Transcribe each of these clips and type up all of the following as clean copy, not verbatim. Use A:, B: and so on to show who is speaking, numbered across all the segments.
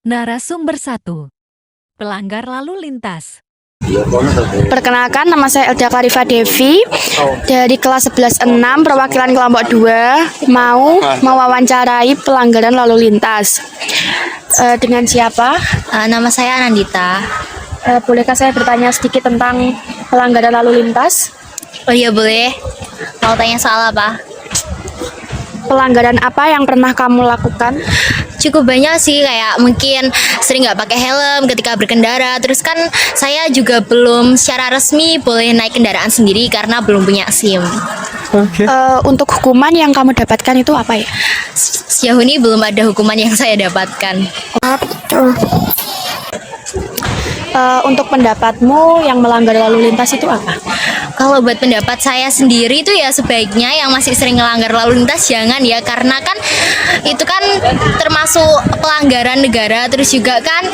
A: Narasumber 1. Pelanggar lalu lintas.
B: Perkenalkan, nama saya Elda Klarifa Devi dari kelas 11-6 perwakilan kelompok 2 mau mewawancarai pelanggaran lalu lintas. Dengan siapa?
C: Nama saya Anandita.
B: Bolehkah saya bertanya sedikit tentang pelanggaran lalu lintas?
C: Oh iya boleh. Mau tanya soal apa?
B: Pelanggaran apa yang pernah kamu lakukan?
C: Cukup banyak sih, kayak mungkin sering nggak pakai helm ketika berkendara. Terus kan saya juga belum secara resmi boleh naik kendaraan sendiri karena belum punya SIM.
B: Untuk hukuman yang kamu dapatkan itu apa ya?
C: Sejauh ini belum ada hukuman yang saya dapatkan.
B: Untuk pendapatmu yang melanggar lalu lintas itu apa?
C: Kalau buat pendapat saya sendiri itu ya sebaiknya yang masih sering melanggar lalu lintas jangan ya, karena kan itu kan termasuk pelanggaran negara. Terus juga kan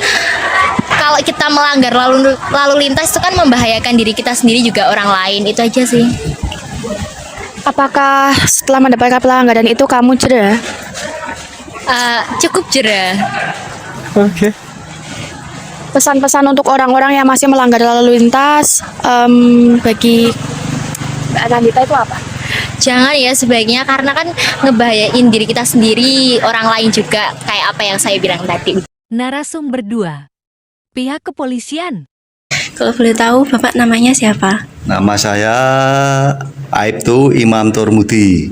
C: kalau kita melanggar lalu lintas itu kan membahayakan diri kita sendiri juga orang lain. Itu aja sih.
B: Apakah setelah mendapatkan pelanggaran itu kamu jera?
C: Cukup jera.
B: Pesan-pesan untuk orang-orang yang masih melanggar lalu lintas bagi Mbak Anandita itu apa?
C: Jangan ya sebaiknya, karena kan ngebahayain diri kita sendiri, orang lain juga, kayak apa yang saya bilang tadi.
A: Narasumber 2. Pihak kepolisian.
D: Kalau boleh tahu, Bapak namanya siapa?
E: Nama saya Aibtu Imam Turmudi.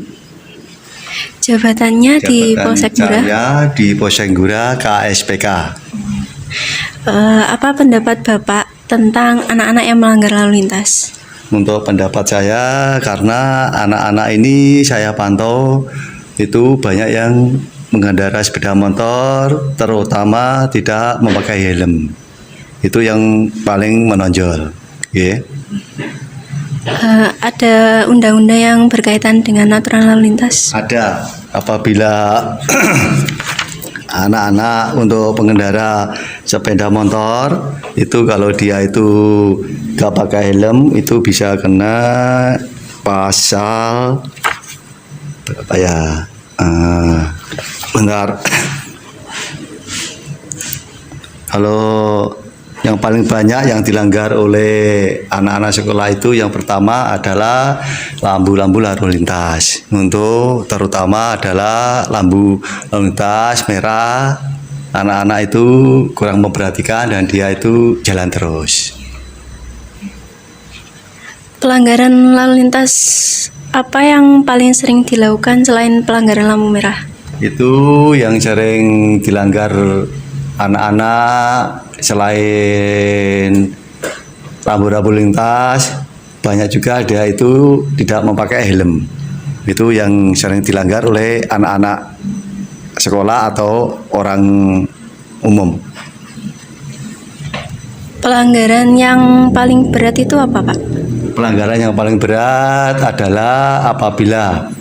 D: Jabatannya di
E: Jabatan
D: Polsek Gura.
E: saya di Polsek Gura KSPK.
D: Apa pendapat Bapak tentang anak-anak yang melanggar lalu lintas?
E: Untuk pendapat saya, karena anak-anak ini saya pantau itu banyak yang mengendarai sepeda motor, terutama tidak memakai helm. Itu yang paling menonjol. Yeah.
D: Ada undang-undang yang berkaitan dengan aturan lalu lintas?
E: Ada, apabila anak-anak untuk pengendara sepeda motor itu kalau dia itu gak pakai helm itu bisa kena pasal berapa ya? Bentar. Kalau yang paling banyak yang dilanggar oleh anak-anak sekolah itu yang pertama adalah lampu-lampu lalu lintas. Untuk terutama adalah lampu lalu lintas merah. Anak-anak itu kurang memperhatikan dan dia itu jalan terus.
D: Pelanggaran lalu lintas apa yang paling sering dilakukan selain pelanggaran lampu merah?
E: Itu yang sering dilanggar anak-anak selain lampu-lampu lintas, banyak juga dia itu tidak memakai helm. Itu yang sering dilanggar oleh anak-anak sekolah atau orang umum.
D: Pelanggaran yang paling berat itu apa, Pak?
E: Pelanggaran yang paling berat adalah apabila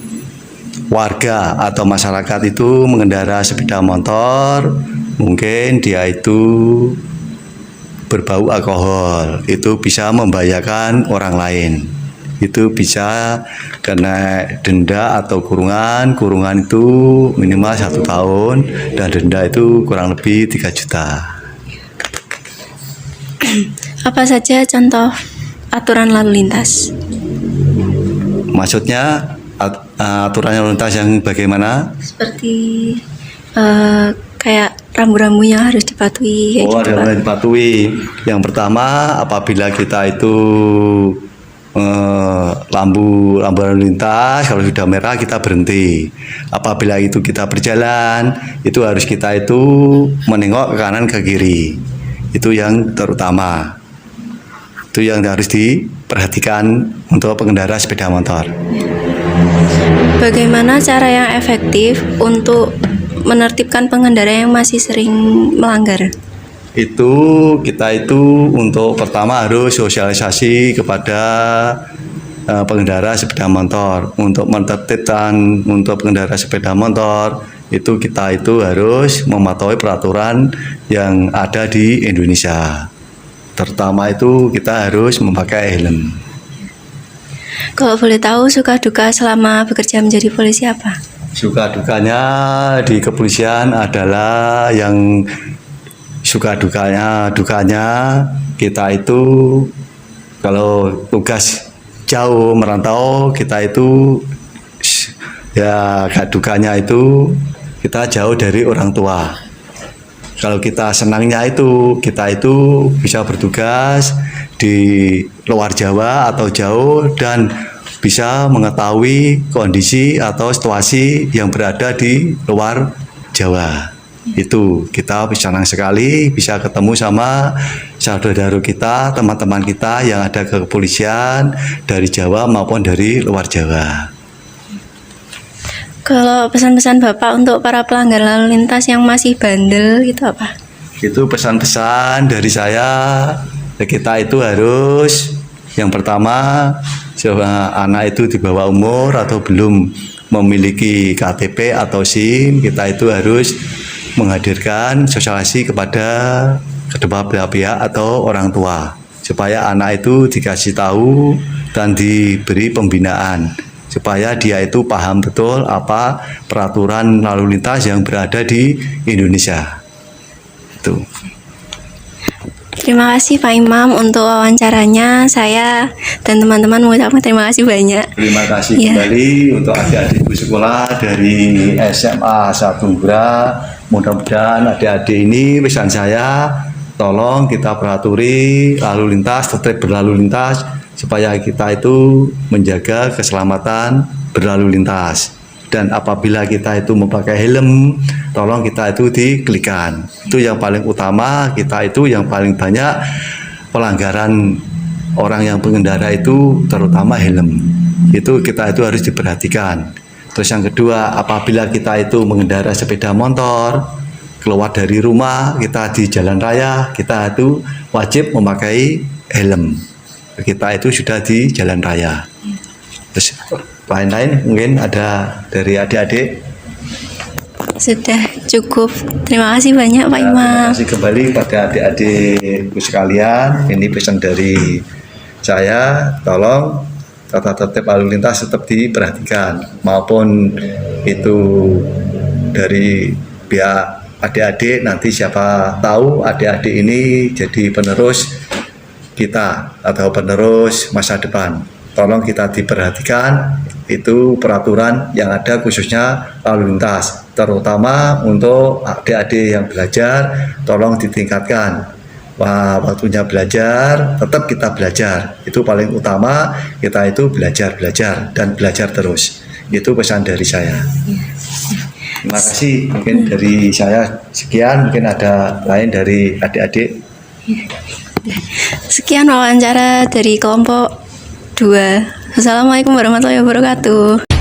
E: warga atau masyarakat itu mengendarai sepeda motor, mungkin dia itu berbau alkohol, itu bisa membahayakan orang lain. Itu bisa kena denda atau kurungan. Kurungan itu minimal 1 tahun dan denda itu kurang lebih 3 juta.
D: Apa saja contoh aturan lalu lintas?
E: Maksudnya aturan lalu lintas yang bagaimana?
D: Seperti kayak rambu-rambunya harus dipatuhi.
E: Oh, ada yang dipatuhi. Yang pertama, apabila kita itu lampu lalu lintas, kalau sudah merah kita berhenti. Apabila itu kita berjalan, itu harus kita itu menengok ke kanan ke kiri. Itu yang terutama. Itu yang harus diperhatikan untuk pengendara sepeda motor.
D: Bagaimana cara yang efektif untuk menertibkan pengendara yang masih sering melanggar?
E: Itu kita itu untuk pertama harus sosialisasi kepada pengendara sepeda motor. Untuk menertibkan untuk pengendara sepeda motor itu kita itu harus mematuhi peraturan yang ada di Indonesia. Terutama itu kita harus memakai helm.
D: Kalau boleh tahu, suka duka selama bekerja menjadi polisi apa?
E: Suka dukanya di kepolisian adalah yang suka dukanya kita itu kalau tugas jauh merantau kita itu ya dukanya itu kita jauh dari orang tua. Kalau kita senangnya itu kita itu bisa bertugas di luar Jawa atau jauh dan bisa mengetahui kondisi atau situasi yang berada di luar Jawa. Itu kita senang sekali bisa ketemu sama saudara kita, teman-teman kita yang ada ke kepolisian dari Jawa maupun dari luar Jawa.
D: Kalau pesan-pesan Bapak untuk para pelanggar lalu lintas yang masih bandel gitu apa?
E: Itu pesan-pesan dari saya, kita itu harus yang pertama anak itu di bawah umur atau belum memiliki KTP atau SIM, kita itu harus menghadirkan sosialisasi kepada kedua belah pihak atau orang tua supaya anak itu dikasih tahu dan diberi pembinaan supaya dia itu paham betul apa peraturan lalu lintas yang berada di Indonesia. Itu.
D: Terima kasih Pak Imam untuk wawancaranya. Saya dan teman-teman mengucapkan terima kasih banyak.
E: Terima kasih
D: Ya.
E: kembali untuk adik-adikku sekolah dari SMA 1 Bra. Mudah-mudahan adik-adik ini pesan saya, tolong kita peraturi lalu lintas, tetap berlalu lintas supaya kita itu menjaga keselamatan berlalu lintas. Dan apabila kita itu memakai helm, tolong kita itu diklikkan. Itu yang paling utama, kita itu yang paling banyak pelanggaran orang yang pengendara itu terutama helm. Itu kita itu harus diperhatikan. Terus yang kedua, apabila kita itu mengendara sepeda motor, keluar dari rumah, kita di jalan raya, kita itu wajib memakai helm. Kita itu sudah di jalan raya. Terus lain-lain mungkin ada dari adik-adik.
D: Sudah cukup. Terima kasih banyak Pak Imam.
E: Terima kasih kembali pada adik-adikku sekalian. Ini pesan dari saya, tolong tata tertib lalu lintas tetap diperhatikan maupun itu dari pihak adik-adik, nanti siapa tahu adik-adik ini jadi penerus kita atau penerus masa depan. Tolong kita diperhatikan itu peraturan yang ada khususnya lalu lintas, terutama untuk adik-adik yang belajar, tolong ditingkatkan. Wah, waktunya belajar, tetap kita belajar. Itu paling utama, kita itu belajar dan belajar terus. Itu pesan dari saya. Terima kasih. Mungkin dari saya sekian, mungkin ada lain dari adik-adik.
D: Sekian wawancara dari kelompok 2. Assalamualaikum warahmatullahi wabarakatuh.